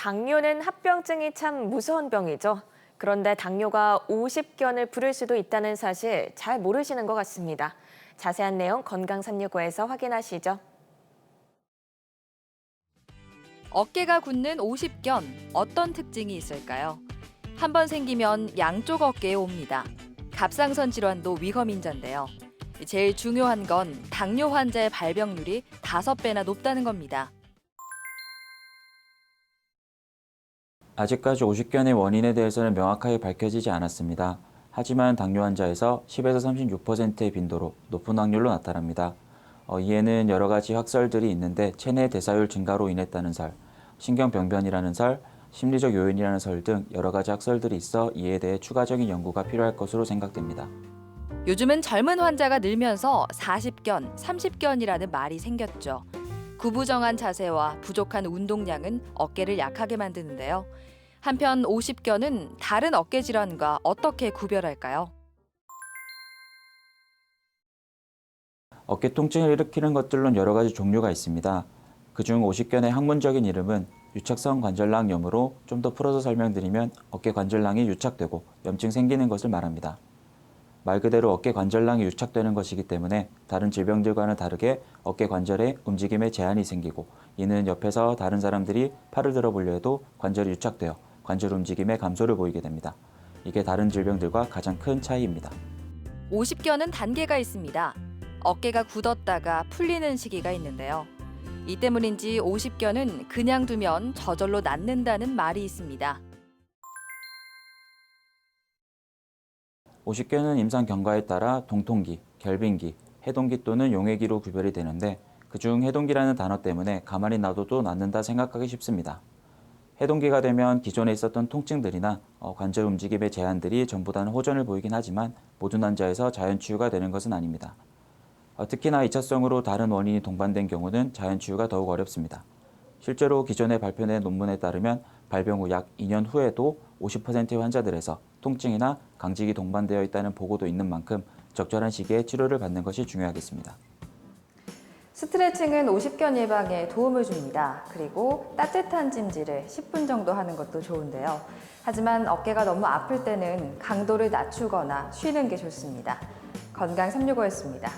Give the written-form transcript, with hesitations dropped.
당뇨는 합병증이 참 무서운 병이죠. 그런데 당뇨가 50견을 부를 수도 있다는 사실 잘 모르시는 것 같습니다. 자세한 내용 건강365에서 확인하시죠. 어깨가 굳는 50견, 어떤 특징이 있을까요? 한 번 생기면 양쪽 어깨에 옵니다. 갑상선 질환도 위험인자인데요. 제일 중요한 건 당뇨 환자의 발병률이 5배나 높다는 겁니다. 아직까지 오십견의 원인에 대해서는 명확하게 밝혀지지 않았습니다. 하지만 당뇨 환자에서 10에서 36%의 빈도로 높은 확률로 나타납니다. 이에는 여러 가지 확설들이 있는데 체내 대사율 증가로 인했다는 설, 신경병변이라는 설, 심리적 요인이라는 설 등 여러 가지 확설들이 있어 이에 대해 추가적인 연구가 필요할 것으로 생각됩니다. 요즘은 젊은 환자가 늘면서 40견, 30견이라는 말이 생겼죠. 구부정한 자세와 부족한 운동량은 어깨를 약하게 만드는데요. 한편 50견은 다른 어깨 질환과 어떻게 구별할까요? 어깨 통증을 일으키는 것들론 여러 가지 종류가 있습니다. 그중 오십견의 학문적인 이름은 유착성 관절낭염으로 좀 더 풀어서 설명드리면 어깨 관절낭이 유착되고 염증 생기는 것을 말합니다. 말 그대로 어깨 관절낭이 유착되는 것이기 때문에 다른 질병들과는 다르게 어깨 관절에 움직임에 제한이 생기고 이는 옆에서 다른 사람들이 팔을 들어보려 해도 관절이 유착되어 관절 움직임에 감소를 보이게 됩니다. 이게 다른 질병들과 가장 큰 차이입니다. 50견은 단계가 있습니다. 어깨가 굳었다가 풀리는 시기가 있는데요. 이 때문인지 50견은 그냥 두면 저절로 낫는다는 말이 있습니다. 오십견은 임상 경과에 따라 동통기, 결빙기, 해동기 또는 용해기로 구별이 되는데 그중 해동기라는 단어 때문에 가만히 놔둬도 낫는다 생각하기 쉽습니다. 해동기가 되면 기존에 있었던 통증들이나 관절 움직임의 제한들이 전보다는 호전을 보이긴 하지만 모든 환자에서 자연 치유가 되는 것은 아닙니다. 특히나 2차성으로 다른 원인이 동반된 경우는 자연 치유가 더욱 어렵습니다. 실제로 기존에 발표된 논문에 따르면 발병 후 약 2년 후에도 50%의 환자들에서 통증이나 강직이 동반되어 있다는 보고도 있는 만큼 적절한 시기에 치료를 받는 것이 중요하겠습니다. 스트레칭은 50견 예방에 도움을 줍니다. 그리고 따뜻한 찜질을 10분 정도 하는 것도 좋은데요. 하지만 어깨가 너무 아플 때는 강도를 낮추거나 쉬는 게 좋습니다. 건강365였습니다.